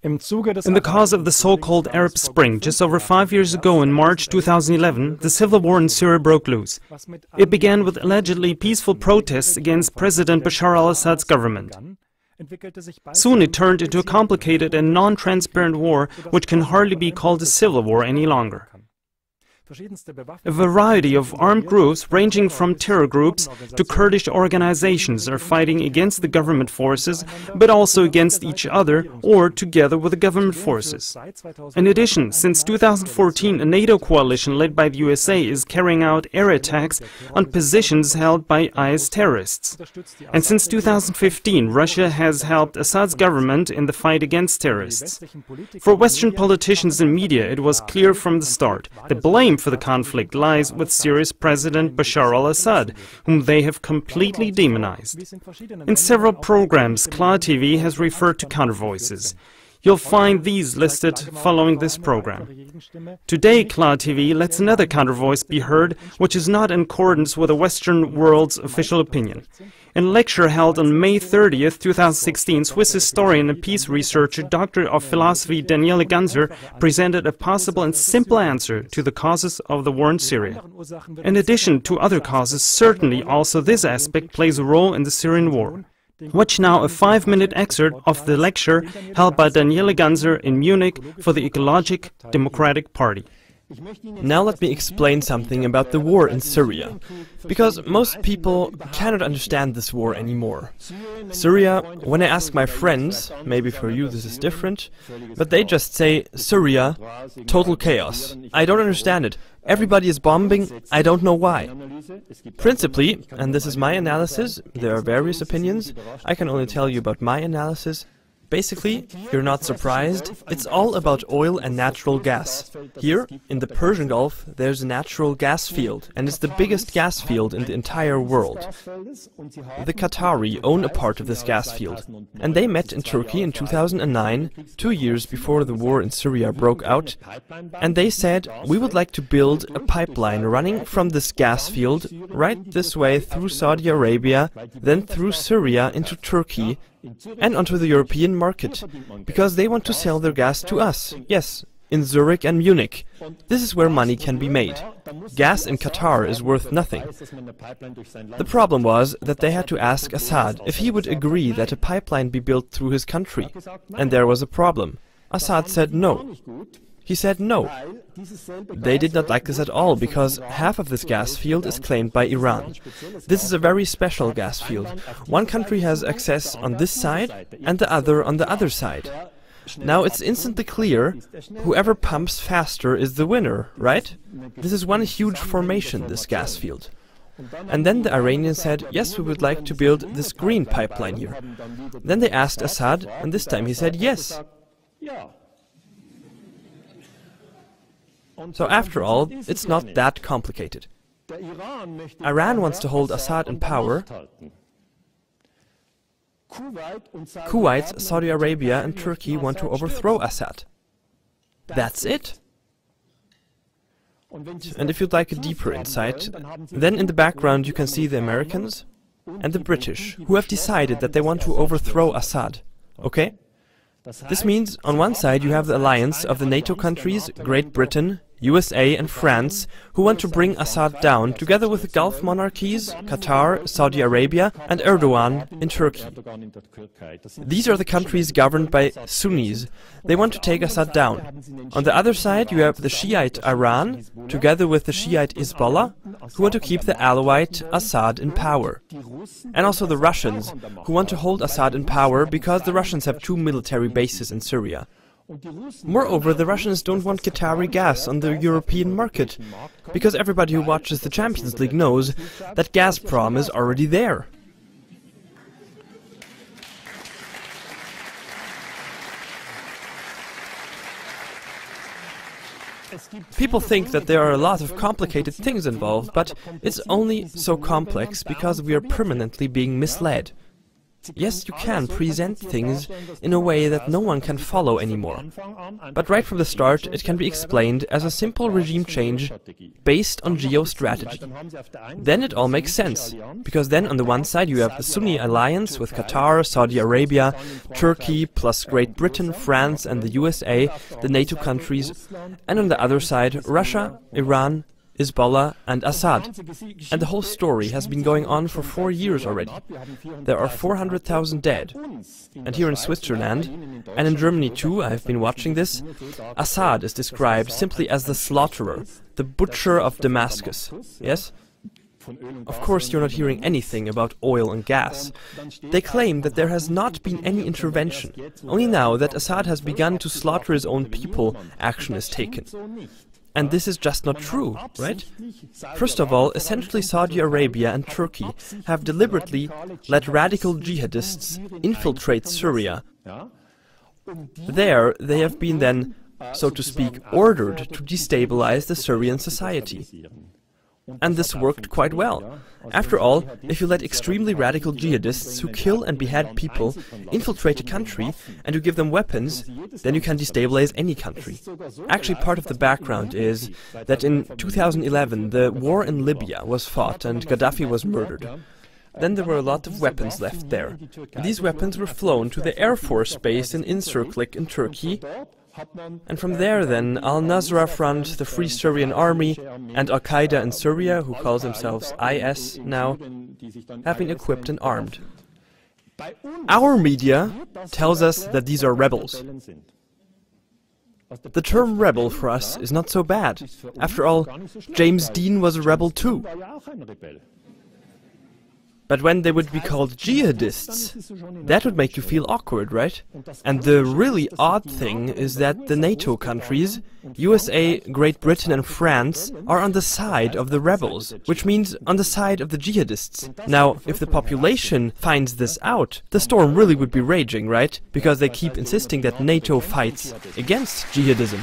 In the cause of the so-called Arab Spring, just over 5 years ago in March 2011, the civil war in Syria broke loose. It began with allegedly peaceful protests against President Bashar al-Assad's government. Soon it turned into a complicated and non-transparent war, which can hardly be called a civil war any longer. A variety of armed groups, ranging from terror groups to Kurdish organizations, are fighting against the government forces, but also against each other or together with the government forces. In addition, since 2014, a NATO coalition led by the USA is carrying out air attacks on positions held by IS terrorists. And since 2015, Russia has helped Assad's government in the fight against terrorists. For Western politicians and media, it was clear from the start the blame for the conflict lies with Syria's President Bashar al-Assad, whom they have completely demonized. In several programs, Klar TV has referred to countervoices. You'll find these listed following this program. Today, Klar TV lets another countervoice be heard, which is not in accordance with the Western world's official opinion. In a lecture held on May 30th, 2016, Swiss historian and peace researcher, Doctor of Philosophy Daniele Ganser presented a possible and simple answer to the causes of the war in Syria. In addition to other causes, certainly also this aspect plays a role in the Syrian war. Watch now a 5-minute excerpt of the lecture held by Daniele Ganser in Munich for the Ecologic Democratic Party. Now let me explain something about the war in Syria, because most people cannot understand this war anymore. Syria, when I ask my friends, maybe for you this is different, but they just say, Syria, total chaos. I don't understand it. Everybody is bombing, I don't know why. Principally, and this is my analysis, there are various opinions, I can only tell you about my analysis. Basically, you're not surprised, it's all about oil and natural gas. Here, in the Persian Gulf, there's a natural gas field, and it's the biggest gas field in the entire world. The Qatari own a part of this gas field, and they met in Turkey in 2009, 2 years before the war in Syria broke out, and they said, we would like to build a pipeline running from this gas field right this way through Saudi Arabia, then through Syria into Turkey, and onto the European market, because they want to sell their gas to us, yes, in Zurich and Munich. This is where money can be made. Gas in Qatar is worth nothing. The problem was that they had to ask Assad if he would agree that a pipeline be built through his country, and there was a problem. Assad said no. He said no. They did not like this at all, because half of this gas field is claimed by Iran. This is a very special gas field. One country has access on this side and the other on the other side. Now it's instantly clear, whoever pumps faster is the winner, right? This is one huge formation, this gas field. And then the Iranians said, yes, we would like to build this green pipeline here. Then they asked Assad, and this time he said yes. So after all, it's not that complicated. Iran wants to hold Assad in power. Kuwait, Saudi Arabia and Turkey want to overthrow Assad. That's it. And if you'd like a deeper insight, then in the background you can see the Americans and the British, who have decided that they want to overthrow Assad. Okay? This means, on one side you have the alliance of the NATO countries, Great Britain, USA and France, who want to bring Assad down, together with the Gulf monarchies, Qatar, Saudi Arabia and Erdogan in Turkey. These are the countries governed by Sunnis. They want to take Assad down. On the other side you have the Shiite Iran, together with the Shiite Hezbollah, who want to keep the Alawite Assad in power. And also the Russians, who want to hold Assad in power because the Russians have 2 military bases in Syria. Moreover, the Russians don't want Qatari gas on the European market, because everybody who watches the Champions League knows that Gazprom is already there. People think that there are a lot of complicated things involved, but it's only so complex because we are permanently being misled. Yes, you can present things in a way that no one can follow anymore. But right from the start, it can be explained as a simple regime change based on geostrategy. Then it all makes sense, because then on the one side you have the Sunni alliance with Qatar, Saudi Arabia, Turkey, plus Great Britain, France and the USA, the NATO countries, and on the other side Russia, Iran, Hezbollah and Assad. And the whole story has been going on for 4 years already. There are 400,000 dead. And here in Switzerland, and in Germany too, I have been watching this, Assad is described simply as the slaughterer, the butcher of Damascus. Yes? Of course you're not hearing anything about oil and gas. They claim that there has not been any intervention. Only now that Assad has begun to slaughter his own people, action is taken. And this is just not true, right? First of all, essentially Saudi Arabia and Turkey have deliberately let radical jihadists infiltrate Syria. There, they have been then, so to speak, ordered to destabilize the Syrian society. And this worked quite well. After all, if you let extremely radical jihadists who kill and behead people infiltrate a country and you give them weapons, then you can destabilize any country. Actually, part of the background is that in 2011 the war in Libya was fought and Gaddafi was murdered. Then there were a lot of weapons left there. And these weapons were flown to the Air Force base in Incirlik in Turkey. And from there then, al-Nusra Front, the Free Syrian Army, and Al-Qaeda in Syria, who calls themselves IS now, have been equipped and armed. Our media tells us that these are rebels. The term rebel for us is not so bad. After all, James Dean was a rebel too. But when they would be called jihadists, that would make you feel awkward, right? And the really odd thing is that the NATO countries, USA, Great Britain and France, are on the side of the rebels, which means on the side of the jihadists. Now, if the population finds this out, the storm really would be raging, right? Because they keep insisting that NATO fights against jihadism.